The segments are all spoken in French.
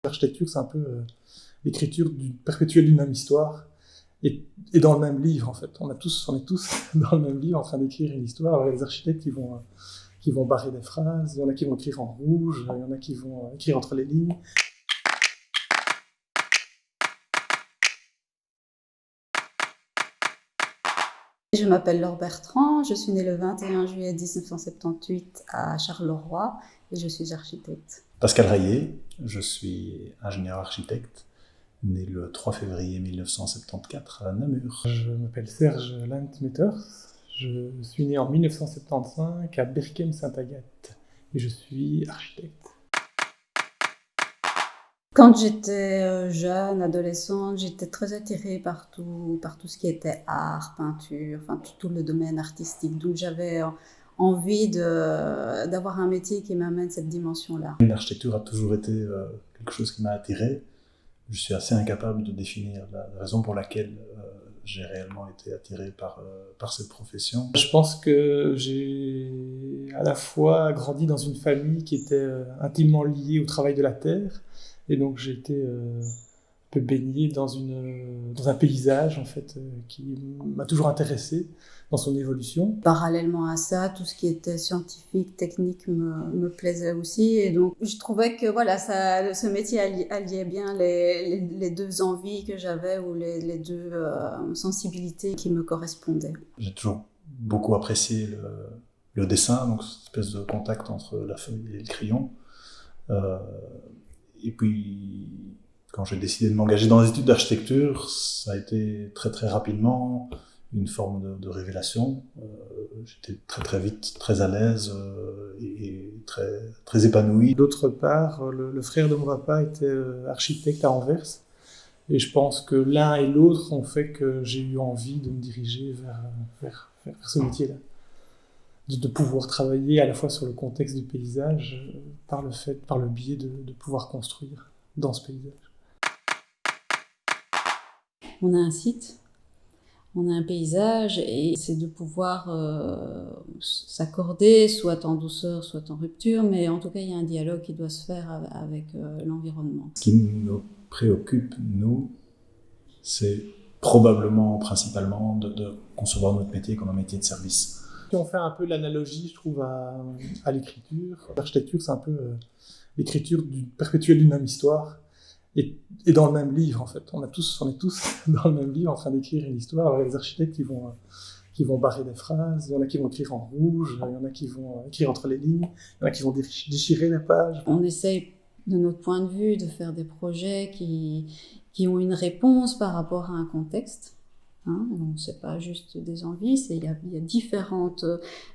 L'architecture, c'est un peu l'écriture perpétuelle d'une même histoire et dans le même livre, en fait. On est tous dans le même livre en train d'écrire une histoire. Alors, il y a les architectes qui vont barrer des phrases, il y en a qui vont écrire en rouge, il y en a qui vont écrire entre les lignes. Je m'appelle Laure Bertrand, je suis née le 21 juillet 1978 à Charleroi et je suis architecte. Pascal Rayet, je suis ingénieur architecte, né le 3 février 1974 à Namur. Je m'appelle Serge Lantmeters, je suis né en 1975 à Berchem-Saint-Agathe et je suis architecte. Quand j'étais jeune, adolescente, j'étais très attirée par tout ce qui était art, peinture, enfin tout le domaine artistique. Donc j'avais envie d'avoir un métier qui m'amène cette dimension-là. L'architecture a toujours été quelque chose qui m'a attiré. Je suis assez incapable de définir la raison pour laquelle j'ai réellement été attiré par cette profession. Je pense que j'ai à la fois grandi dans une famille qui était intimement liée au travail de la terre, et donc j'ai été un peu baigné dans un paysage en fait, qui m'a toujours intéressé dans son évolution. Parallèlement à ça, tout ce qui était scientifique, technique me plaisait aussi, et donc je trouvais que voilà, ce métier alliait bien les deux envies que j'avais, ou les deux sensibilités qui me correspondaient. J'ai toujours beaucoup apprécié le dessin, donc cette espèce de contact entre la feuille et le crayon. Et puis, quand j'ai décidé de m'engager dans les études d'architecture, ça a été très très rapidement une forme de révélation. J'étais très très vite très à l'aise et très, très épanoui. D'autre part, le frère de mon papa était architecte à Anvers, et je pense que l'un et l'autre ont fait que j'ai eu envie de me diriger vers ce métier-là. De pouvoir travailler à la fois sur le contexte du paysage, par le biais de pouvoir construire dans ce paysage. On a un site, on a un paysage, et c'est de pouvoir s'accorder, soit en douceur, soit en rupture, mais en tout cas, il y a un dialogue qui doit se faire avec l'environnement. Ce qui nous préoccupe, nous, c'est probablement, principalement, de concevoir notre métier comme un métier de service. Si on fait un peu l'analogie, je trouve, à l'écriture, l'architecture, c'est un peu l'écriture perpétuelle d'une même histoire et dans le même livre, en fait. On est tous dans le même livre en train d'écrire une histoire. Alors, il y a les architectes qui vont barrer des phrases, il y en a qui vont écrire en rouge, il y en a qui vont écrire entre les lignes, il y en a qui vont déchirer les pages. On essaye, de notre point de vue, de faire des projets qui ont une réponse par rapport à un contexte. Donc c'est pas juste des envies, il y a différents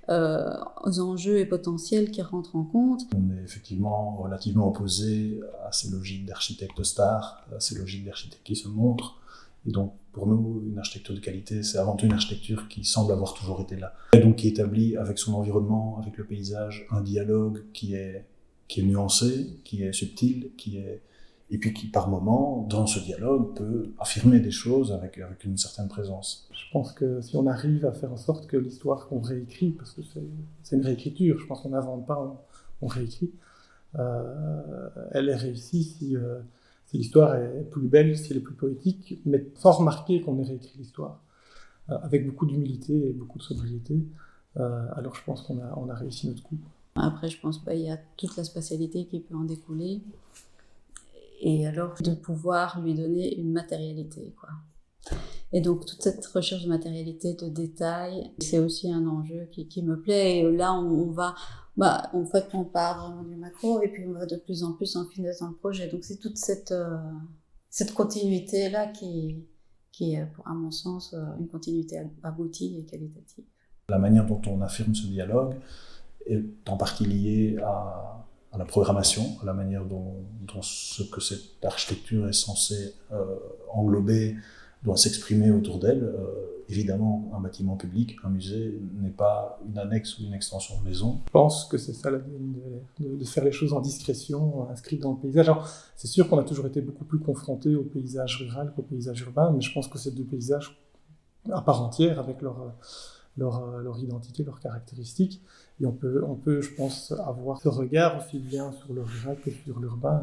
enjeux et potentiels qui rentrent en compte. On est effectivement relativement opposé à ces logiques d'architectes stars, à ces logiques d'architectes qui se montrent. Et donc pour nous, une architecture de qualité, c'est avant tout une architecture qui semble avoir toujours été là. Et donc qui établit avec son environnement, avec le paysage, un dialogue qui est nuancé, qui est subtil, et puis qui, par moments, dans ce dialogue, peut affirmer des choses avec une certaine présence. Je pense que si on arrive à faire en sorte que l'histoire qu'on réécrit, parce que c'est une réécriture, je pense qu'on n'invente pas, on réécrit, elle est réussie si l'histoire est plus belle, si elle est plus poétique, mais sans remarquer qu'on ait réécrit l'histoire, avec beaucoup d'humilité et beaucoup de sobriété. Alors je pense qu'on a réussi notre coup. Après, je pense qu'il y a toute la spatialité qui peut en découler. Et alors de pouvoir lui donner une matérialité, quoi. Et donc toute cette recherche de matérialité, de détail, c'est aussi un enjeu qui me plaît. Et là on va, en fait on part vraiment du macro et puis on va de plus en plus en finesse dans le projet. Donc c'est toute cette continuité-là qui est, à mon sens, une continuité aboutie et qualitative. La manière dont on affirme ce dialogue est en partie liée à la programmation, à la manière dont ce que cette architecture est censée englober doit s'exprimer autour d'elle. Évidemment, un bâtiment public, un musée, n'est pas une annexe ou une extension de maison. Je pense que c'est ça la de faire les choses en discrétion, inscrites dans le paysage. Alors, c'est sûr qu'on a toujours été beaucoup plus confronté au paysage rural qu'au paysage urbain, mais je pense que c'est deux paysages à part entière avec leur identité, leurs caractéristiques. Et on peut, je pense, avoir ce regard aussi bien sur le rural que sur l'urbain.